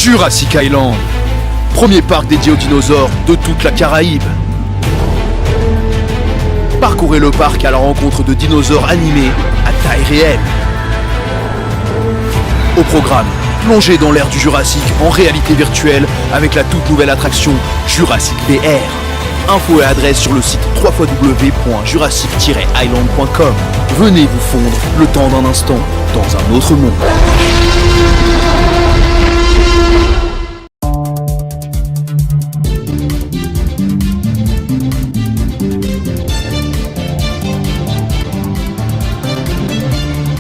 Jurassic Island, premier parc dédié aux dinosaures de toute la Caraïbe. Parcourez le parc à la rencontre de dinosaures animés à taille réelle. Au programme, plongez dans l'ère du Jurassique en réalité virtuelle avec la toute nouvelle attraction Jurassic VR. Infos et adresse sur le site www.jurassic-island.com. Venez vous fondre le temps d'un instant dans un autre monde.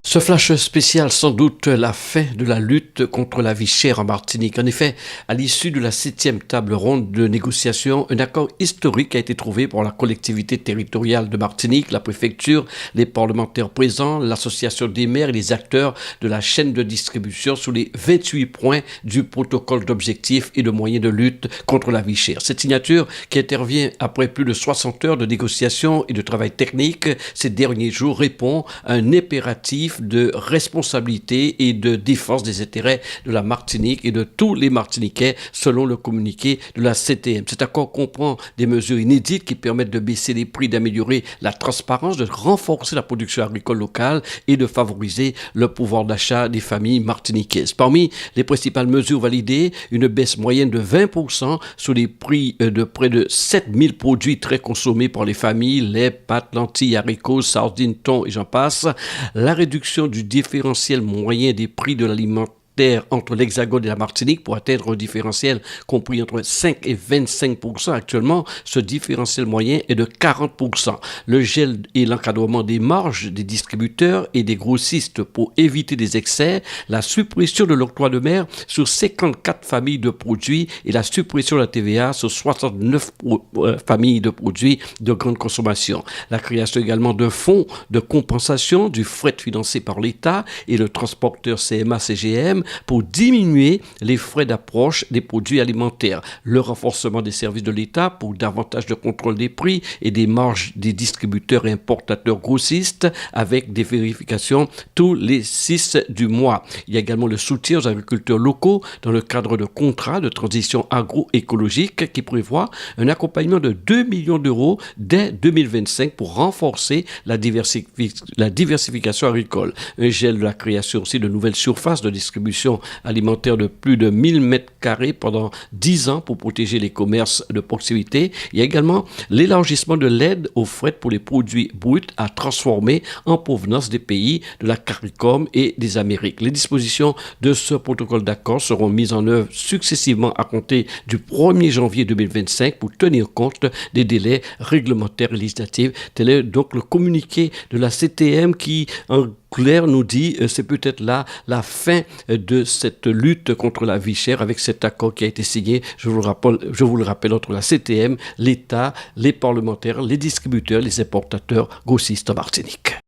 Ce flash spécial, sans doute la fin de la lutte contre la vie chère en Martinique. En effet, à l'issue de la 7e table ronde de négociation, un accord historique a été trouvé pour la collectivité territoriale de Martinique, la préfecture, les parlementaires présents, l'association des maires et les acteurs de la chaîne de distribution sous les 28 points du protocole d'objectifs et de moyens de lutte contre la vie chère. Cette signature, qui intervient après plus de 60 heures de négociations et de travail technique ces derniers jours, répond à un impératif de responsabilité et de défense des intérêts de la Martinique et de tous les Martiniquais selon le communiqué de la CTM. Cet accord comprend des mesures inédites qui permettent de baisser les prix, d'améliorer la transparence, de renforcer la production agricole locale et de favoriser le pouvoir d'achat des familles martiniquaises. Parmi les principales mesures validées, une baisse moyenne de 20% sur les prix de près de 7000 produits très consommés par les familles, lait, pâtes, lentilles, haricots, sardines, thon et j'en passe. La réduction du différentiel moyen des prix de l'alimentaire entre l'Hexagone et la Martinique pour atteindre un différentiel compris entre 5 et 25%. Actuellement, ce différentiel moyen est de 40%. Le gel et l'encadrement des marges des distributeurs et des grossistes pour éviter des excès, la suppression de l'octroi de mer sur 54 familles de produits et la suppression de la TVA sur 69 familles de produits de grande consommation. La création également d'un fonds de compensation du fret financé par l'État et le transporteur CMA-CGM pour diminuer les frais d'approche des produits alimentaires, le renforcement des services de l'État pour davantage de contrôle des prix et des marges des distributeurs et importateurs grossistes avec des vérifications tous les 6 du mois. Il y a également le soutien aux agriculteurs locaux dans le cadre de contrats de transition agroécologique qui prévoit un accompagnement de 2 millions d'euros dès 2025 pour renforcer la diversification agricole. Un gel de la création aussi de nouvelles surfaces de distribution alimentaire de plus de 1000 mètres carrés pendant 10 ans pour protéger les commerces de proximité. Il y a également l'élargissement de l'aide aux frais pour les produits bruts à transformer en provenance des pays de la CARICOM et des Amériques. Les dispositions de ce protocole d'accord seront mises en œuvre successivement à compter du 1er janvier 2025 pour tenir compte des délais réglementaires et législatifs. Tel est donc le communiqué de la CTM qui, en clair, nous dit c'est peut-être là la fin de cette lutte contre la vie chère avec cet accord qui a été signé, je vous le rappelle, entre la CTM, l'État, les parlementaires, les distributeurs, les importateurs grossistes en Martinique.